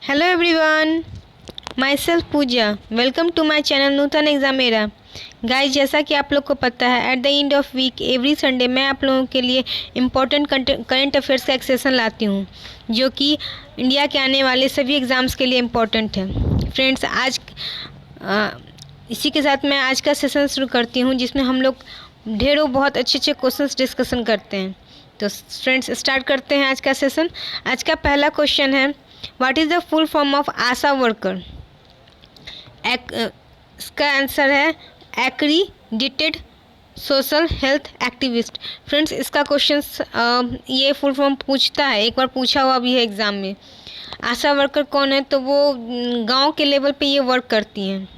Hello everyone, myself Pooja. Welcome to my channel Nutan exam मेरा। Guys, जैसा कि आप लोग को पता है, at the end of week every Sunday मैं आप लोगों के लिए इम्पोर्टेंट करंट अफेयर्स का एक सेशन लाती हूँ जो कि इंडिया के आने वाले सभी एग्ज़ाम्स के लिए इम्पोर्टेंट है। फ्रेंड्स, इसी के साथ मैं आज का सेशन शुरू करती हूँ जिसमें हम लोग ढेरों बहुत अच्छे अच्छे क्वेश्चंस डिस्कशन करते हैं। तो फ्रेंड्स, स्टार्ट करते हैं आज का सेशन। आज का पहला क्वेश्चन है, what is the full form of Asha worker? इसका आंसर है एक्रीडिटेड सोशल हेल्थ एक्टिविस्ट। फ्रेंड्स, इसका क्वेश्चन ये फुल फॉर्म पूछता है, एक बार पूछा हुआ भी है एग्ज़ाम में। आशा वर्कर कौन है? तो वो गांव के लेवल पे ये वर्क करती हैं।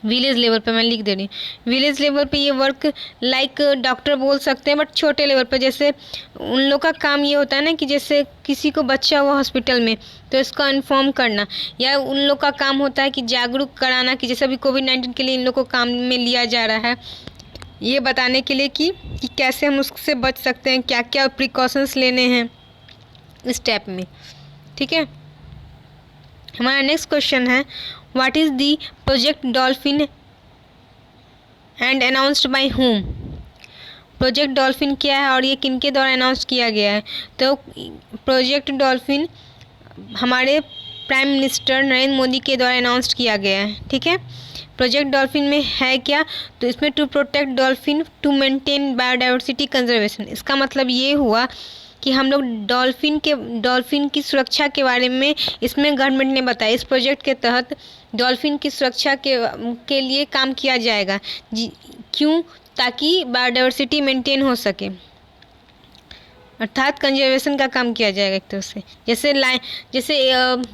विलेज लेवल पे मैं लिख दे रही हूँ। विलेज लेवल पे ये वर्क लाइक डॉक्टर बोल सकते हैं, बट छोटे लेवल पे। जैसे उन लोग का काम ये होता है ना कि जैसे किसी को बच्चा हुआ हॉस्पिटल में तो इसको इन्फॉर्म करना, या उन लोग का काम होता है कि जागरूक कराना कि जैसे अभी कोविड-19 के लिए इन लोग को काम में लिया जा रहा है, ये बताने के लिए कि कैसे हम उससे बच सकते हैं, क्या क्या प्रिकॉशंस लेने हैं इस टाइप में। ठीक है, हमारा नेक्स्ट क्वेश्चन है, what is the project dolphin and announced by home? Project dolphin क्या है और ये किनके द्वारा अनाउंस किया गया है? तो प्रोजेक्ट डॉल्फिन हमारे प्राइम मिनिस्टर नरेंद्र मोदी के द्वारा अनाउंस किया गया है। ठीक है, प्रोजेक्ट डॉल्फिन में है क्या? तो इसमें to protect dolphin to maintain biodiversity conservation. इसका मतलब ये हुआ कि हम लोग डॉल्फिन की सुरक्षा के बारे में इसमें गवर्नमेंट ने बताया। इस प्रोजेक्ट के तहत डॉल्फिन की सुरक्षा के लिए काम किया जाएगा। क्यों? ताकि बायोडाइवर्सिटी मेंटेन हो सके, अर्थात कंजर्वेशन का काम किया जाएगा एक तरह से। जैसे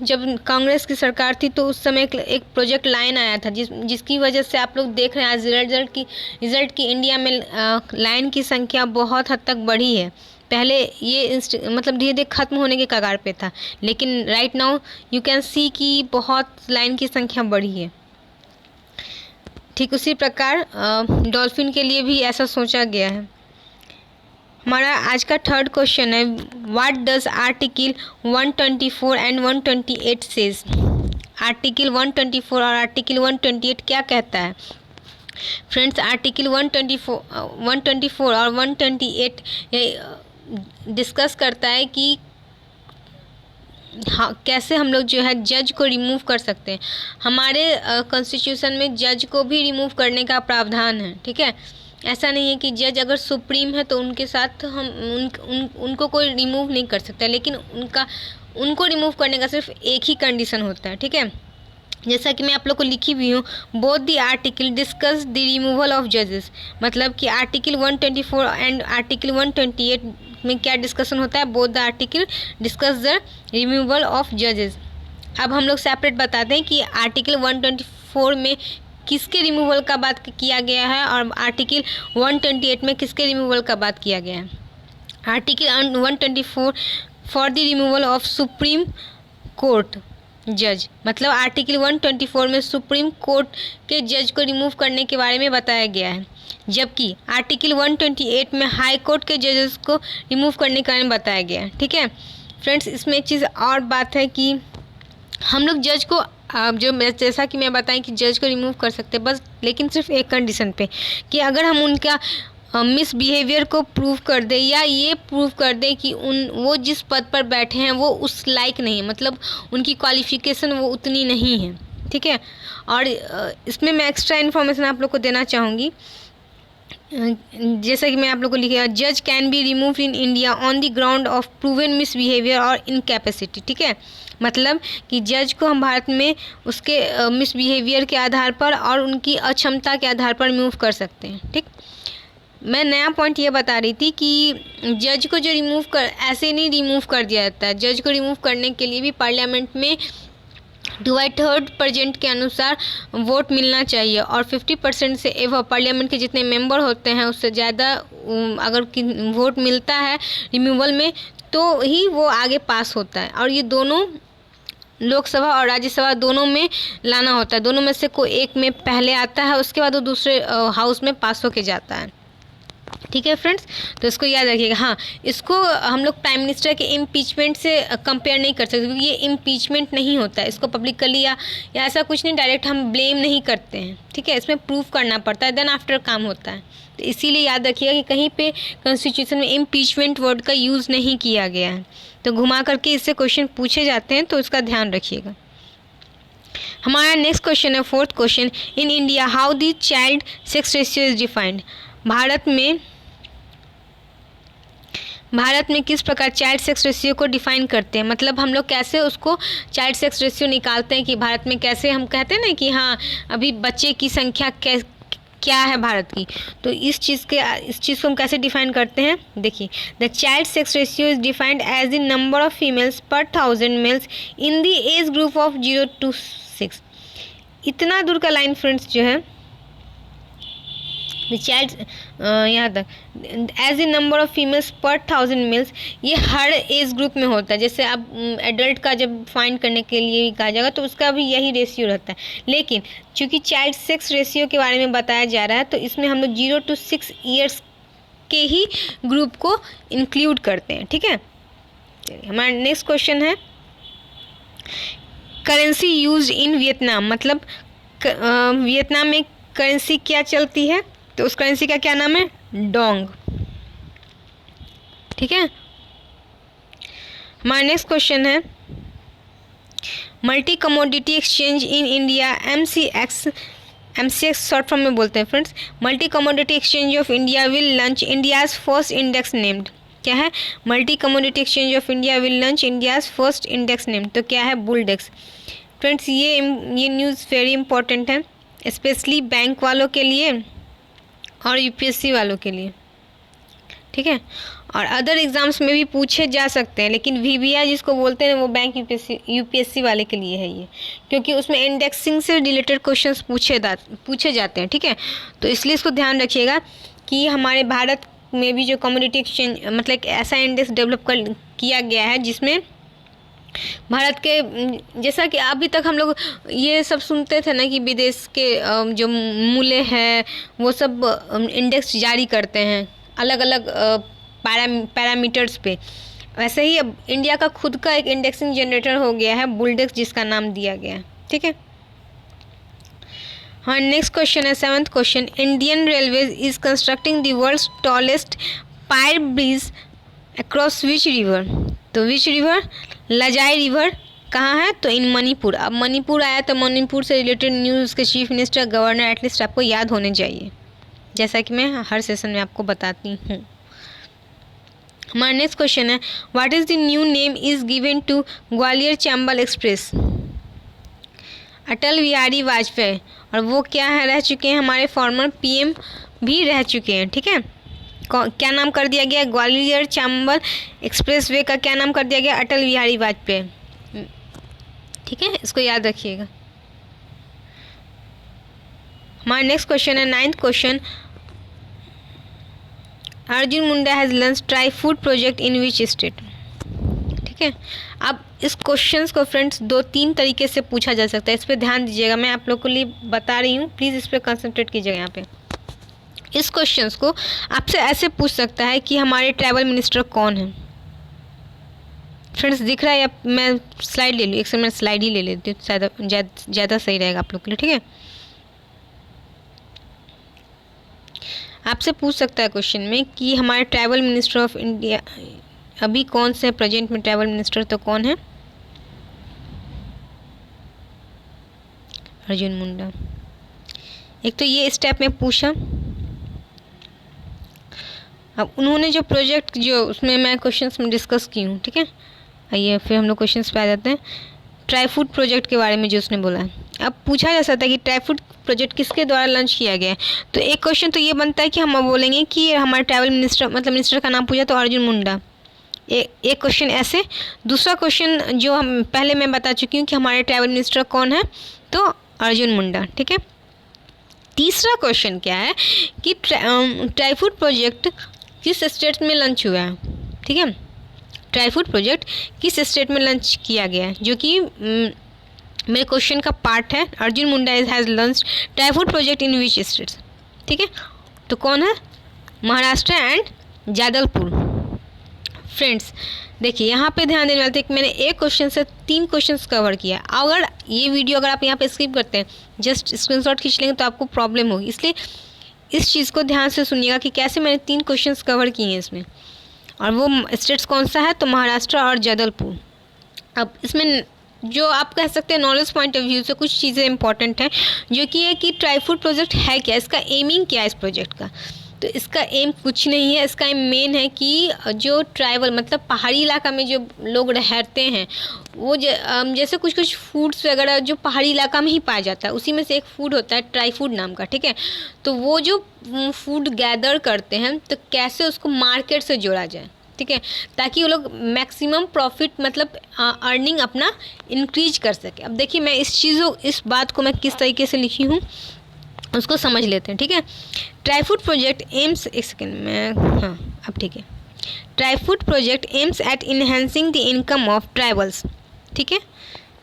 जब कांग्रेस की सरकार थी तो उस समय एक प्रोजेक्ट लाइन आया था जिसकी वजह से आप लोग देख रहे हैं आज रिजल्ट की इंडिया में लाइन की संख्या बहुत हद तक बढ़ी है। पहले ये मतलब धीरे धीरे ख़त्म होने के कगार पे था, लेकिन right now you can see कि बहुत लाइन की संख्या बढ़ी है। ठीक उसी प्रकार डॉल्फिन के लिए भी ऐसा सोचा गया है। हमारा आज का थर्ड क्वेश्चन है, what does article 124 and 128 says? Article 124 और आर्टिकल 128 क्या कहता है? फ्रेंड्स, आर्टिकल 124 और 128 डिस्कस करता है कि हाँ, कैसे हम लोग जो है जज को रिमूव कर सकते हैं। हमारे कॉन्स्टिट्यूशन में जज को भी रिमूव करने का प्रावधान है। ठीक है, ऐसा नहीं है कि जज अगर सुप्रीम है तो उनके साथ हम उनको कोई रिमूव नहीं कर सकता, लेकिन उनको रिमूव करने का सिर्फ एक ही कंडीशन होता है। ठीक है, जैसा कि मैं आप लोग को लिखी भी हूँ, both the article discuss the removal of जजेस। मतलब कि आर्टिकल 124 एंड आर्टिकल 128 में क्या डिस्कशन होता है? Both the article discuss the removal of जजेस। अब हम लोग सेपरेट बताते हैं कि आर्टिकल 124 में किसके रिमूवल का बात किया गया है और आर्टिकल 128 में किसके रिमूवल का बात किया गया है। Article 124 for the removal of supreme court जज, मतलब आर्टिकल 124 में सुप्रीम कोर्ट के जज को रिमूव करने के बारे में बताया गया है, जबकि आर्टिकल 128 में हाई कोर्ट के जजेस को रिमूव करने के बारे में बताया गया है। ठीक है फ्रेंड्स, इसमें एक चीज़ और बात है कि हम लोग जज को जैसा कि मैं बताएं कि जज को रिमूव कर सकते हैं बस, लेकिन सिर्फ एक कंडीशन पे कि अगर हम उनका मिसबिहेवियर को प्रूव कर दे, या ये प्रूव कर दे कि वो जिस पद पर बैठे हैं वो उस लायक नहीं है, मतलब उनकी क्वालिफिकेशन वो उतनी नहीं है। ठीक है, और इसमें मैं एक्स्ट्रा इन्फॉर्मेशन आप लोग को देना चाहूँगी। जैसा कि मैं आप लोग को लिखा, जज can be remove in India on the ground of proven misbehaviour और इनकैपेसिटी। ठीक है, मतलब कि जज को हम भारत में उसके मिसबिहेवियर के आधार पर और उनकी अक्षमता के आधार पर रिमूव कर सकते हैं। ठीक, मैं नया पॉइंट ये बता रही थी कि जज को जो ऐसे नहीं रिमूव कर दिया जाता है। जज को रिमूव करने के लिए भी पार्लियामेंट में 2/3% के अनुसार वोट मिलना चाहिए, और 50% से एवं पार्लियामेंट के जितने मेंबर होते हैं उससे ज़्यादा अगर वोट मिलता है रिमूवल में तो ही वो आगे पास होता है। और ये दोनों लोकसभा और राज्यसभा दोनों में लाना होता है, दोनों में से कोई एक में पहले आता है, उसके बाद वो दूसरे हाउस में पास होके जाता है। ठीक है फ्रेंड्स, तो इसको याद रखिएगा। हाँ, इसको हम लोग प्राइम मिनिस्टर के इम्पीचमेंट से कंपेयर नहीं कर सकते, क्योंकि ये इम्पीचमेंट नहीं होता है। इसको पब्लिकली या ऐसा कुछ नहीं, डायरेक्ट हम ब्लेम नहीं करते हैं, ठीक है। इसमें प्रूफ करना पड़ता है, देन आफ्टर काम होता है। तो इसीलिए याद रखिएगा कि कहीं पे कॉन्स्टिट्यूशन में इम्पीचमेंट वर्ड का यूज़ नहीं किया गया है। तो घुमा करके इससे क्वेश्चन पूछे जाते हैं, तो इसका ध्यान रखिएगा। हमारा नेक्स्ट क्वेश्चन है, fourth question, in India how the child sex ratio is defined. Bharat में किस प्रकार चाइल्ड सेक्स रेशियो को डिफाइन करते हैं, मतलब हम लोग कैसे उसको चाइल्ड सेक्स रेशियो निकालते हैं कि भारत में कैसे हम कहते हैं ना कि हाँ अभी बच्चे की संख्या क्या है भारत की। तो इस चीज़ को हम कैसे डिफाइन करते हैं, देखिए, the child sex ratio is defined as the number of females per 1000 males in the age group of 0 to 6। इतना दूर का लाइन फ्रेंड्स जो है, द चाइल्ड यहाँ तक, as the number of females per 1000 mails, ये हर एज ग्रुप में होता है। जैसे अब एडल्ट का जब फाइंड करने के लिए कहा जाएगा तो उसका भी यही रेशियो रहता है, लेकिन चूँकि चाइल्ड सेक्स रेशियो के बारे में बताया जा रहा है तो इसमें हम लोग 0 to 6 ईयर्स के ही ग्रुप को इंक्लूड करते हैं, ठीक है। हमारा नेक्स्ट क्वेश्चन है, करेंसी यूज इन वियतनाम, मतलब वियतनाम में करेंसी क्या चलती है, तो उस करेंसी का क्या नाम है, डोंग, ठीक है। हमारा नेक्स्ट क्वेश्चन है, multi commodity exchange in India, MCX short form में बोलते हैं friends. Multi commodity exchange of India will launch India's first index named, क्या है, multi commodity exchange of India will launch India's first index named, तो क्या है, बुलडेक्स। Friends ये news very important है, स्पेशली बैंक वालों के लिए और UPSC वालों के लिए, ठीक है। और अदर एग्ज़ाम्स में भी पूछे जा सकते हैं, लेकिन VBI जिसको बोलते हैं वो बैंक UPSC वाले के लिए है ये, क्योंकि उसमें इंडेक्सिंग से रिलेटेड क्वेश्चंस पूछे जाते हैं, ठीक है। तो इसलिए इसको ध्यान रखिएगा कि हमारे भारत में भी जो कमोडिटी एक्सचेंज, मतलब एक ऐसा इंडेक्स डेवलप किया गया है जिसमें भारत के, जैसा कि अभी तक हम लोग ये सब सुनते थे ना कि विदेश के जो मूल्य है वो सब इंडेक्स जारी करते हैं अलग अलग पैरामीटर्स पे, वैसे ही अब इंडिया का खुद का एक इंडेक्सिंग जनरेटर हो गया है बुलडेक्स, जिसका नाम दिया गया है, ठीक है। हाँ, नेक्स्ट क्वेश्चन है, 7th question, Indian railways is constructing the world's tallest pier bridge across which river, तो विच रिवर, लजाई रिवर कहाँ है, तो इन मणिपुर। अब मणिपुर आया तो मणिपुर से रिलेटेड न्यूज़ के चीफ मिनिस्टर, गवर्नर एटलीस्ट आपको याद होने चाहिए, जैसा कि मैं हर सेशन में आपको बताती हूँ। हमारा नेक्स्ट क्वेश्चन है, what is the new name is given to Gwalior Chambal express, Atal Bihari Vajpayee, और वो क्या है, रह चुके हैं हमारे फॉर्मर PM भी रह चुके हैं, ठीक है। क्या नाम कर दिया गया, ग्वालियर चंबल एक्सप्रेस वे का क्या नाम कर दिया गया, अटल बिहारी वाजपेयी, ठीक है, इसको याद रखिएगा। हमारा नेक्स्ट क्वेश्चन है, 9th question, Arjun Munda has launch tri food project in which state, ठीक है। अब इस क्वेश्चंस को फ्रेंड्स 2-3 तरीके से पूछा जा सकता है, इस पर ध्यान दीजिएगा, मैं आप लोग के लिए बता रही हूँ, प्लीज़ इस पर कंसंट्रेट कीजिएगा। यहाँ पे इस क्वेश्चंस को आपसे ऐसे पूछ सकता है कि हमारे ट्रैवल मिनिस्टर कौन है। फ्रेंड्स दिख रहा है, या मैं स्लाइड ले लूँ, एक मैं स्लाइड ही ले लेती हूँ, ज़्यादा सही रहेगा आप लोग के लिए, ठीक है। आपसे पूछ सकता है क्वेश्चन में कि हमारे ट्रैवल मिनिस्टर ऑफ इंडिया अभी कौन से प्रेजेंट में ट्रैवल मिनिस्टर, तो कौन है, अर्जुन मुंडा। एक तो ये स्टेप में पूछा। अब उन्होंने जो प्रोजेक्ट, जो उसमें मैं क्वेश्चंस में डिस्कस की हूँ, ठीक है। आइए फिर हम लोग क्वेश्चंस पे आ जाते हैं। ट्राई फूड प्रोजेक्ट के बारे में जो उसने बोला है, अब पूछा जा सकता है कि ट्राई फूड प्रोजेक्ट किसके द्वारा लॉन्च किया गया है। तो एक क्वेश्चन तो ये बनता है कि हम बोलेंगे कि हमारे ट्रैवल मिनिस्टर, मतलब मिनिस्टर का नाम पूछा तो अर्जुन मुंडा, एक क्वेश्चन ऐसे। दूसरा क्वेश्चन जो हम पहले मैं बता चुकी हूँ कि हमारे ट्रैवल मिनिस्टर कौन है, तो अर्जुन मुंडा, ठीक है। तीसरा क्वेश्चन क्या है कि ट्राई फूड प्रोजेक्ट किस स्टेट में लॉन्च हुआ है, ठीक है। ट्राई फूड प्रोजेक्ट किस स्टेट में लॉन्च किया गया है, जो कि मेरे क्वेश्चन का पार्ट है। Arjun Munda has launch tri food project in which states, ठीक है। तो कौन है, महाराष्ट्र एंड जबलपुर। फ्रेंड्स देखिए यहाँ पे ध्यान देने वाले थे कि मैंने एक क्वेश्चन से 3 क्वेश्चंस कवर किया। अगर ये वीडियो अगर आप यहाँ पे स्किप करते हैं, जस्ट स्क्रीनशॉट खींच लेंगे तो आपको प्रॉब्लम होगी। इसलिए इस चीज़ को ध्यान से सुनिएगा कि कैसे मैंने 3 क्वेश्चंस कवर किए हैं इसमें, और वो स्टेट्स कौन सा है, तो महाराष्ट्र और जबलपुर। अब इसमें जो आप कह सकते हैं नॉलेज पॉइंट ऑफ व्यू से कुछ चीज़ें इंपॉर्टेंट हैं, जो कि है कि ट्राईफूड प्रोजेक्ट है क्या, इसका एमिंग क्या है इस प्रोजेक्ट का। तो इसका एम कुछ नहीं है, इसका एम मेन है कि जो ट्राइबल मतलब पहाड़ी इलाका में जो लोग रहते हैं वो जैसे कुछ कुछ फूड्स वगैरह जो पहाड़ी इलाका में ही पाया जाता है, उसी में से एक फूड होता है ट्राईफूड नाम का, ठीक है। तो वो जो फूड गैदर करते हैं तो कैसे उसको मार्केट से जोड़ा जाए, ठीक है, ताकि वो लोग मैक्सिमम प्रॉफिट मतलब अर्निंग अपना इंक्रीज कर सके। अब देखिए मैं इस बात को मैं किस तरीके से लिखी हूँ उसको समझ लेते हैं, ठीक है। ट्राईफूड प्रोजेक्ट एम्स, एक सेकेंड में, हाँ अब ठीक है। Trifood project aims at enhancing the income of tribals, ठीक है।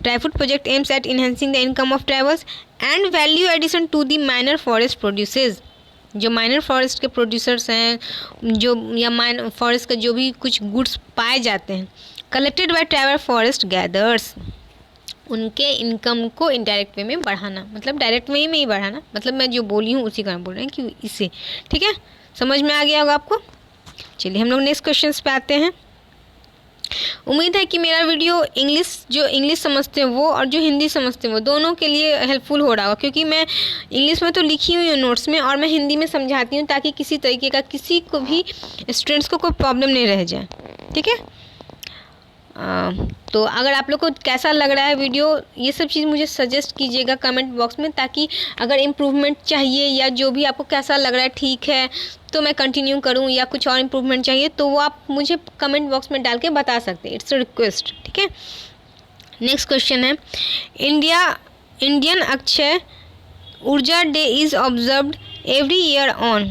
Trifood project aims at enhancing the income of tribals and value addition to the minor forest producers. जो माइनर फॉरेस्ट के प्रोड्यूसर्स हैं, जो या माइनर फॉरेस्ट का जो भी कुछ गुड्स पाए जाते हैं, collected by tribal forest gathers, उनके इनकम को इनडायरेक्ट वे में बढ़ाना, मतलब डायरेक्ट वे में ही बढ़ाना, मतलब मैं जो बोली हूँ उसी का बोल रहे हैं कि इससे, ठीक है, समझ में आ गया होगा आपको। चलिए हम लोग नेक्स्ट क्वेश्चन पे आते हैं। उम्मीद है कि मेरा वीडियो इंग्लिश समझते हैं वो और जो हिंदी समझते हैं वो दोनों के लिए हेल्पफुल हो रहा होगा, क्योंकि मैं इंग्लिश में तो लिखी हुई हूँ नोट्स में और मैं हिंदी में समझाती हूँ, ताकि किसी तरीके का किसी को भी स्टूडेंट्स को कोई प्रॉब्लम नहीं रह जाए, ठीक है। तो अगर आप लोग को कैसा लग रहा है वीडियो, ये सब चीज़ मुझे सजेस्ट कीजिएगा कमेंट बॉक्स में, ताकि अगर इम्प्रूवमेंट चाहिए या जो भी आपको कैसा लग रहा है ठीक है तो मैं कंटिन्यू करूं, या कुछ और इम्प्रूवमेंट चाहिए तो वो आप मुझे कमेंट बॉक्स में डाल के बता सकते हैं। इट्स अ रिक्वेस्ट, ठीक है। नेक्स्ट क्वेश्चन है, इंडियन अक्षय ऊर्जा day is observed every year on.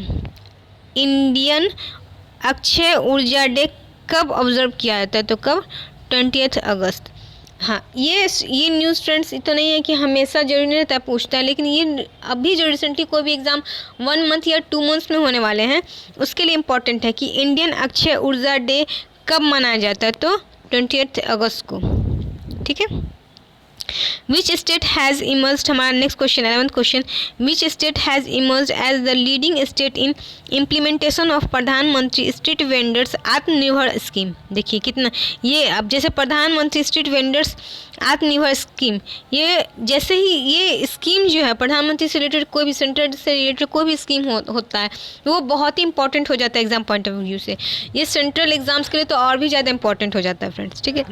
Indian Akshay ऊर्जा डे कब ऑब्जर्व किया जाता है, तो कब, 20 अगस्त। हाँ ये न्यूज़ फ्रेंड्स इतना नहीं है कि हमेशा जरूरी नहीं रहता है पूछता है, लेकिन ये अभी जो रिसेंटली कोई भी एग्ज़ाम 1 मंथ या 2 मंथ्स में होने वाले हैं उसके लिए इम्पोर्टेंट है कि इंडियन अक्षय ऊर्जा डे कब मनाया जाता है, तो 20 अगस्त को, ठीक है। विच स्टेट हैज़ इमर्ज्ड, हमारा next question 11th question, which state has emerged as the leading state in implementation of Pradhanmantri street vendors Atmanirbhar scheme. देखिए कितना ये, अब जैसे प्रधानमंत्री स्ट्रीट वेंडर्स आत्मनिर्भर स्कीम, ये जैसे ही ये स्कीम जो है प्रधानमंत्री से रिलेटेड कोई भी सेंटर से रिलेटेड कोई भी स्कीम होता है वो बहुत ही इंपॉर्टेंट हो जाता है एग्जाम पॉइंट ऑफ व्यू से। ये सेंट्रल एग्जाम्स के लिए तो और भी ज़्यादा इंपॉर्टेंट हो जाता है फ्रेंड्स, ठीक है।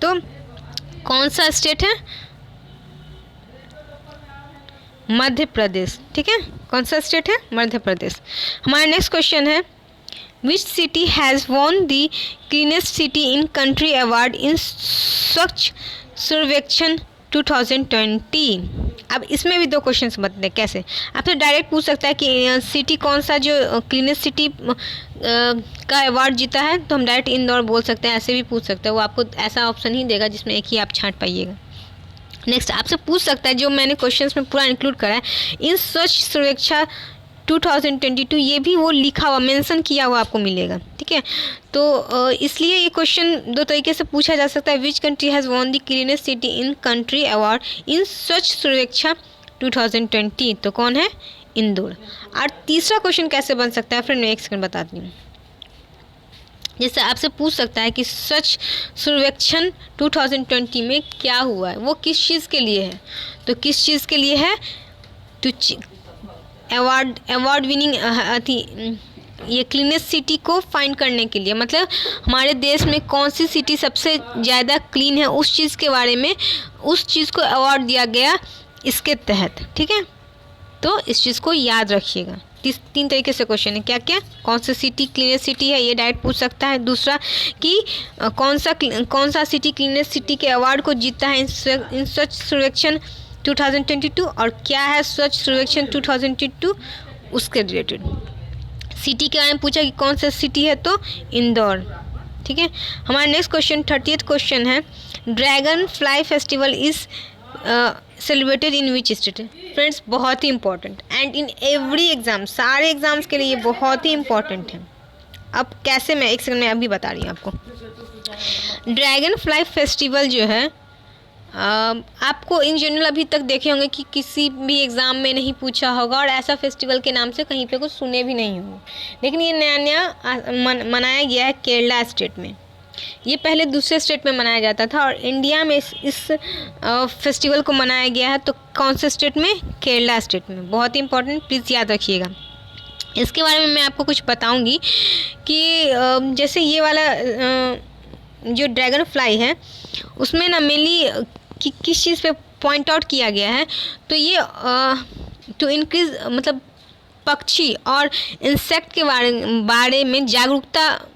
तो कौन सा स्टेट है, मध्य प्रदेश, ठीक है। कौन सा स्टेट है, मध्य प्रदेश। हमारा नेक्स्ट क्वेश्चन है, which city has won the cleanest city in country award in स्वच्छ सर्वेक्षण 2020। अब इसमें भी 2 क्वेश्चंस बताते हैं कैसे। आपसे डायरेक्ट पूछ सकता है कि सिटी कौन सा जो क्लीनेस्ट सिटी का अवार्ड जीता है, तो हम डायरेक्ट इंदौर बोल सकते हैं। ऐसे भी पूछ सकते हैं, वो आपको ऐसा ऑप्शन ही देगा जिसमें एक ही आप छांट पाइएगा। नेक्स्ट आपसे पूछ सकता है, जो मैंने क्वेश्चंस में पूरा इंक्लूड करा है, इन स्वच्छ सर्वेक्षण 2022, ये भी वो लिखा हुआ मेंशन किया हुआ आपको मिलेगा, ठीक है। तो इसलिए ये क्वेश्चन 2 तरीके से पूछा जा सकता है, which country has won the cleanest city in country award in स्वच्छ सर्वेक्षण 2020, तो कौन है, इंदौर। और तीसरा क्वेश्चन कैसे बन सकता है फ्रेंड, मैं 1 सेकंड बताती हूँ। जैसे आपसे पूछ सकता है कि स्वच्छ सर्वेक्षण 2020 में क्या हुआ है, वो किस चीज़ के लिए है, तो किस चीज़ के लिए है, तो अवार्ड विनिंग ये क्लीनेस्ट सिटी को फाइंड करने के लिए, मतलब हमारे देश में कौन सी सिटी सबसे ज़्यादा क्लीन है उस चीज़ के बारे में, उस चीज़ को अवार्ड दिया गया इसके तहत, ठीक है। तो इस चीज़ को याद रखिएगा। 3 तरीके से क्वेश्चन है, क्या क्या, कौन सी सिटी क्लीनेस्ट सिटी है, ये डायरेक्ट पूछ सकता है। दूसरा कि कौन सा सिटी क्लीनेस्ट सिटी के अवार्ड को जीता है इन स्वच्छ सर्वेक्षण 2022, और क्या है स्वच्छ सर्वेक्षण 2022 उसके रिलेटेड। सिटी के बारे में पूछा कि कौन सा सिटी है, तो इंदौर, ठीक है। हमारा नेक्स्ट क्वेश्चन 30th क्वेश्चन है, dragonfly festival is celebrated in which state? Friends बहुत ही important and in every exam, सारे एग्ज़ाम्स के लिए ये बहुत ही इंपॉर्टेंट है। अब कैसे, मैं एक सेकंड में अभी बता रही हूँ आपको। ड्रैगन फ्लाई फेस्टिवल जो है आपको इन जनरल अभी तक देखे होंगे कि किसी भी एग्ज़ाम में नहीं पूछा होगा और ऐसा फेस्टिवल के नाम से कहीं पे कुछ सुने भी नहीं होंगे, लेकिन ये नया नया मनाया गया है केरला स्टेट में। ये पहले दूसरे स्टेट में मनाया जाता था और इंडिया में इस फेस्टिवल को मनाया गया है। तो कौन से स्टेट में? केरला स्टेट में। बहुत ही इंपॉर्टेंट, प्लीज़ याद रखिएगा। इसके बारे में मैं आपको कुछ बताऊंगी कि जैसे ये वाला जो ड्रैगन फ्लाई है उसमें ना मेनली कि किस चीज़ पे पॉइंट आउट किया गया है, तो ये टू इंक्रीज मतलब पक्षी और इंसेक्ट के बारे में जागरूकता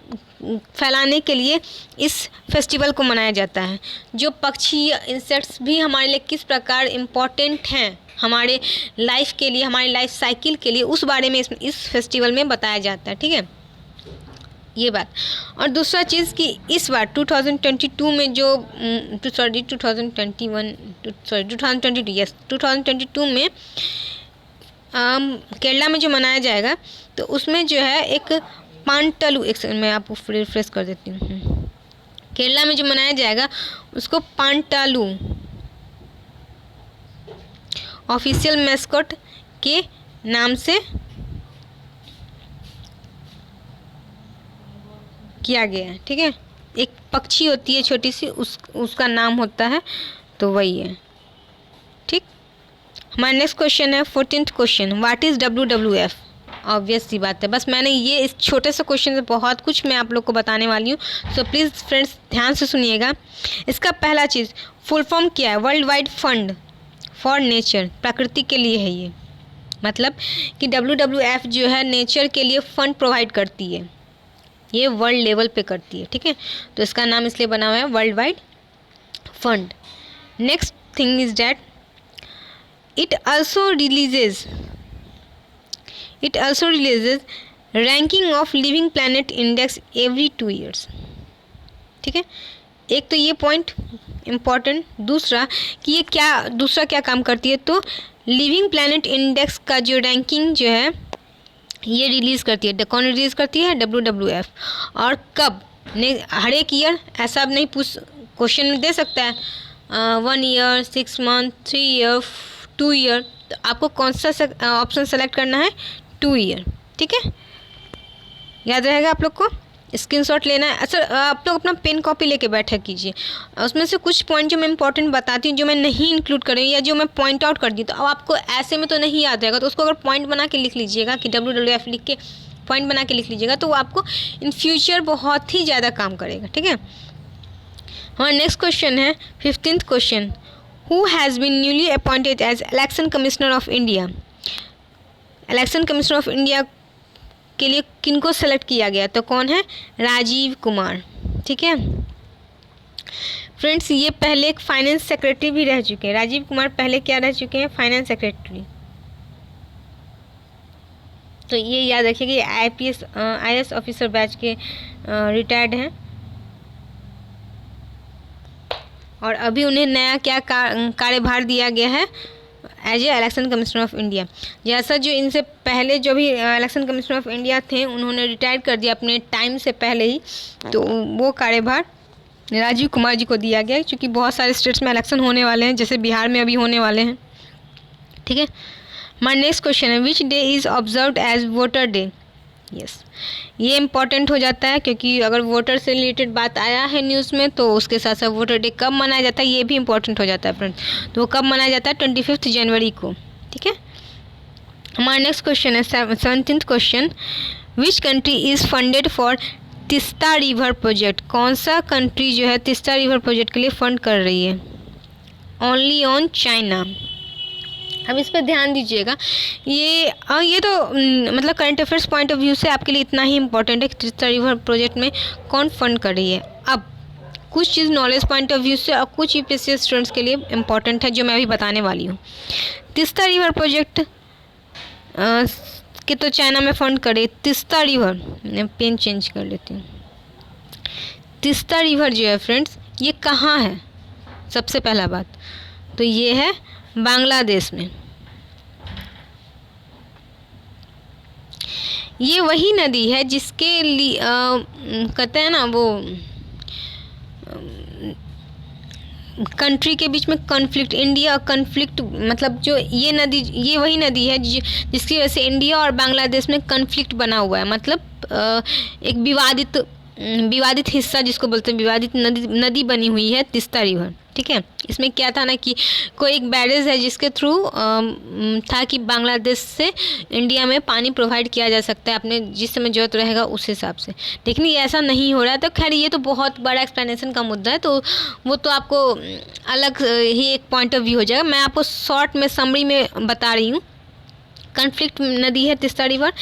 फैलाने के लिए इस फेस्टिवल को मनाया जाता है। जो पक्षी या इंसेक्ट्स भी हमारे लिए किस प्रकार इम्पोर्टेंट हैं हमारे लाइफ के लिए, हमारी लाइफ साइकिल के लिए, उस बारे में इस फेस्टिवल में बताया जाता है। ठीक है, ये बात। और दूसरा चीज़ कि इस बार 2022 में जो 2022 में केरला में जो मनाया जाएगा, तो उसमें जो है एक पांटलू, एक सेकंड मैं आपको रिफ्रेश कर देती हूँ। केरला में जो मनाया जाएगा उसको पांटालू ऑफिशियल मैस्कॉट के नाम से किया गया है। ठीक है, एक पक्षी होती है छोटी सी, उसका नाम होता है, तो वही है। ठीक, हमारा नेक्स्ट क्वेश्चन है 14th question, what is WWF? Obvious सी बात है, बस मैंने ये इस छोटे से क्वेश्चन से बहुत कुछ मैं आप लोग को बताने वाली हूँ, सो प्लीज़ फ्रेंड्स ध्यान से सुनिएगा। इसका पहला चीज़ फुल फॉर्म क्या है? World wide fund for nature, प्रकृति के लिए है ये। मतलब कि WWF जो है नेचर के लिए फंड प्रोवाइड करती है, ये वर्ल्ड लेवल पे करती है। ठीक है, तो इसका नाम इसलिए बना हुआ है world wide fund. Next thing is that it also releases ranking of living planet index every 2 years। ठीक है, एक तो ये पॉइंट इम्पॉर्टेंट। दूसरा कि ये दूसरा क्या काम करती है, तो लिविंग प्लैनेट इंडेक्स का जो रैंकिंग जो है ये रिलीज़ करती है। कौन रिलीज़ करती है? WWF। और कब? हर एक ईयर ऐसा अब नहीं पूछ, क्वेश्चन में दे सकता है 1 year, 6 month, 3 year, 2 year, तो आपको कौन सा ऑप्शन सेलेक्ट करना है? 2 year। ठीक है, याद रहेगा आप लोग को, स्क्रीनशॉट लेना है। अच्छा, आप लोग अपना पेन कॉपी लेके बैठा कीजिए। उसमें से कुछ पॉइंट जो मैं इंपॉर्टेंट बताती हूँ, जो मैं नहीं इंक्लूड कर रही हूँ या जो मैं पॉइंट आउट कर दी, तो अब आपको ऐसे में तो नहीं याद रहेगा, तो उसको अगर पॉइंट बना के लिख लीजिएगा कि WWF लिख के पॉइंट बना के लिख लीजिएगा, तो वो आपको इन फ्यूचर बहुत ही ज़्यादा काम करेगा। ठीक है, हमारा नेक्स्ट क्वेश्चन है 15th question, who has been newly appointed as election commissioner of India? Election commissioner of India के लिए किनको सेलेक्ट किया गया? तो कौन है? राजीव कुमार। ठीक है फ्रेंड्स, ये पहले एक फाइनेंस सेक्रेटरी भी रह चुके हैं। राजीव कुमार पहले क्या रह चुके हैं? Finance secretary. तो ये याद रखिए कि IAS ऑफिसर बैच के रिटायर्ड हैं और अभी उन्हें नया क्या कार्यभार दिया गया है? As a election commissioner of India. जैसा जो इनसे पहले जो भी इलेक्शन कमिश्नर ऑफ इंडिया थे उन्होंने रिटायर कर दिया अपने टाइम से पहले ही, तो वो कार्यभार राजीव कुमार जी को दिया गया है, क्योंकि बहुत सारे स्टेट्स में इलेक्शन होने वाले हैं, जैसे बिहार में अभी होने वाले हैं। ठीक है, हमारा नेक्स्ट क्वेश्चन है which day is observed as voter day? Yes, ये इम्पॉर्टेंट हो जाता है, क्योंकि अगर वोटर से रिलेटेड बात आया है न्यूज़ में, तो उसके साथ साथ वोटर डे कब मनाया जाता है ये भी इम्पॉर्टेंट हो जाता है फ्रेंड्स। तो वो कब मनाया जाता है? 25 जनवरी को। ठीक है, हमारा नेक्स्ट क्वेश्चन है 17th question, which country is funded for Teesta river project? कौन सा कंट्री जो है तिस्ता रिवर प्रोजेक्ट के लिए फंड कर रही है? Only on China. अब इस पर ध्यान दीजिएगा, ये तो मतलब current affairs point of view से आपके लिए इतना ही इम्पोर्टेंट है कि तिस्ता रिवर प्रोजेक्ट में कौन फंड कर रही है। अब कुछ चीज़ नॉलेज पॉइंट ऑफ व्यू से और कुछ UPSC स्टूडेंट्स के लिए इम्पोर्टेंट है, जो मैं अभी बताने वाली हूँ। तिस्ता रिवर प्रोजेक्ट के तो चाइना में फंड करे। तिस्ता रिवर, मैं पेन चेंज कर लेती हूँ। तिस्ता रिवर जो है फ्रेंड्स, ये कहाँ है? सबसे पहला बात तो ये है बांग्लादेश में। ये वही नदी है जिसके लिए कहते हैं ना वो कंट्री के बीच में कॉन्फ्लिक्ट, इंडिया कॉन्फ्लिक्ट, मतलब जो ये नदी, ये वही नदी है जिसकी वजह से इंडिया और बांग्लादेश में कॉन्फ्लिक्ट बना हुआ है। मतलब एक विवादित हिस्सा जिसको बोलते हैं, विवादित नदी बनी हुई है तीस्ता रिवर। ठीक है, इसमें क्या था ना कि कोई एक बैरेज है जिसके थ्रू था कि बांग्लादेश से इंडिया में पानी प्रोवाइड किया जा सकता है अपने जिस समय जरूरत रहेगा उस हिसाब से, लेकिन ये ऐसा नहीं हो रहा है। तो खैर ये तो बहुत बड़ा एक्सप्लेनेशन का मुद्दा है, तो वो तो आपको अलग ही एक पॉइंट ऑफ व्यू हो जाएगा। मैं आपको शॉर्ट में समरी में बता रही हूँ। कॉन्फ्लिक्ट नदी है तीस्ता रिवर,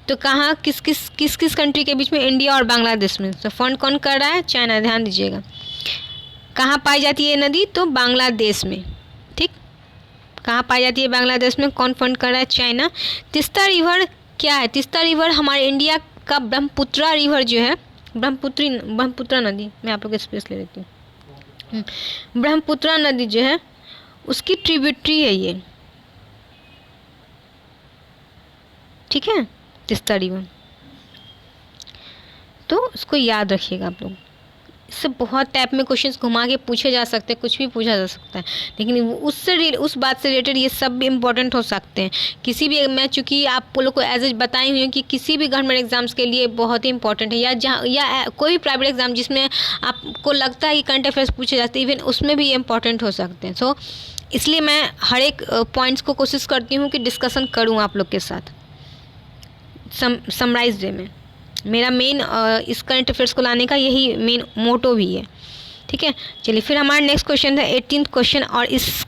तो कहाँ किस किस कंट्री के बीच में, इंडिया और बांग्लादेश में। तो फंड कौन कर रहा है? चाइना। ध्यान दीजिएगा, कहाँ पाई जाती है नदी? तो बांग्लादेश में। ठीक, कहाँ पाई जाती है? बांग्लादेश में। कौन फंड कर रहा है? चाइना। तीस्ता क्या है? तीस्ता रिवर हमारे इंडिया का ब्रह्मपुत्रा रिवर जो है, ब्रह्मपुत्रा नदी, मैं आप लोग को स्पेस ले लेती हूँ। ब्रह्मपुत्रा नदी जो है उसकी ट्रिब्यूटरी है ये। ठीक है, तीस्ता रिवर, तो उसको याद रखिएगा आप लोग। इससे बहुत टाइप में क्वेश्चंस घुमा के पूछे जा सकते हैं, कुछ भी पूछा जा सकता है, लेकिन उस बात से रिलेटेड ये सब भी इम्पोर्टेंट हो सकते हैं। किसी भी, मैं चूँकि आप लोग को एज एज बताई हुई हूँ कि किसी भी गवर्नमेंट एग्जाम्स के लिए बहुत ही इंपॉर्टेंट है, या कोई भी प्राइवेट एग्जाम जिसमें आपको लगता है कि करंट अफेयर्स पूछे जाते हैं, इवन उसमें भी ये इंपॉर्टेंट हो सकते हैं। सो इसलिए मैं हर एक पॉइंट्स को कोशिश करती हूँ कि डिस्कशन करूँ आप लोग के साथ समराइज वे में। मेरा मेन इस करंट अफेयर्स को लाने का यही मेन मोटो भी है। ठीक है, चलिए फिर हमारा नेक्स्ट क्वेश्चन है 18th क्वेश्चन, और इस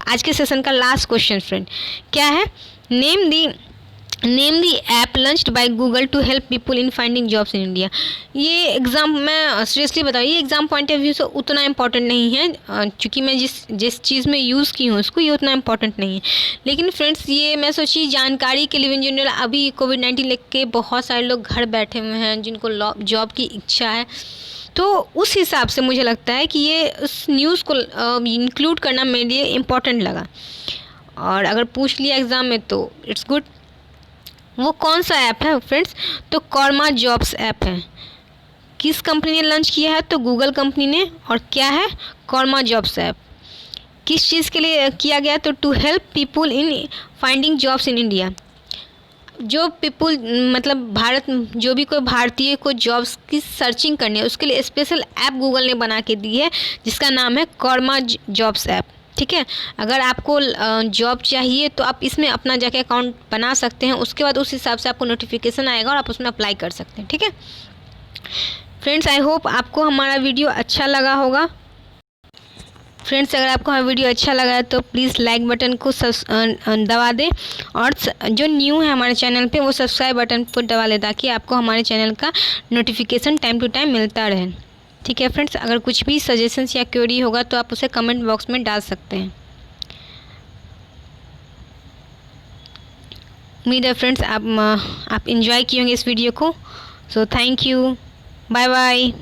आज के सेशन का लास्ट क्वेश्चन फ्रेंड क्या है? Name the app launched by Google to help people in finding jobs in India. ये एग्ज़ाम, मैं सीरियसली बताऊँ, ये एग्ज़ाम पॉइंट ऑफ व्यू से उतना इंपॉर्टेंट नहीं है, क्योंकि मैं जिस चीज़ में यूज़ की हूँ उसको, ये उतना इंपॉर्टेंट नहीं है। लेकिन फ्रेंड्स ये मैं सोची जानकारी के लिए इन जनरल, अभी कोविड-19 लेके बहुत सारे लोग घर बैठे हुए हैं जिनको जॉब की इच्छा है, तो उस हिसाब से मुझे लगता है कि ये उस न्यूज़ को इंक्लूड करना मेरे लिए इम्पॉर्टेंट लगा, और अगर पूछ लिया एग्ज़ाम में तो इट्स गुड। वो कौन सा ऐप है फ्रेंड्स? तो कॉर्मा जॉब्स ऐप है। किस कंपनी ने लॉन्च किया है? तो गूगल कंपनी ने। और क्या है? Kormo jobs app. किस चीज़ के लिए किया गया? तो to help people in finding jobs in India. जो पीपल, मतलब भारत, जो भी कोई भारतीय को जॉब्स की सर्चिंग करनी है उसके लिए स्पेशल ऐप गूगल ने बना के दी है जिसका नाम है कॉर्मा जॉब्स ऐप। ठीक है, अगर आपको जॉब चाहिए तो आप इसमें अपना जाके अकाउंट बना सकते हैं, उसके बाद उस हिसाब से आपको नोटिफिकेशन आएगा और आप उसमें अप्लाई कर सकते हैं। ठीक है फ्रेंड्स, आई होप आपको हमारा वीडियो अच्छा लगा होगा। फ्रेंड्स, अगर आपको हमारा वीडियो अच्छा लगा है तो प्लीज़ लाइक बटन को दबा दें, और जो न्यू है हमारे चैनल पे वो सब्सक्राइब बटन को दबा लें ताकि आपको हमारे चैनल का नोटिफिकेशन टाइम टू टाइम मिलता रहे। ठीक है फ्रेंड्स, अगर कुछ भी सजेशंस या क्वेरी होगा तो आप उसे कमेंट बॉक्स में डाल सकते हैं। उम्मीद है फ्रेंड्स आप एंजॉय किए होंगे इस वीडियो को। So thank you, bye bye.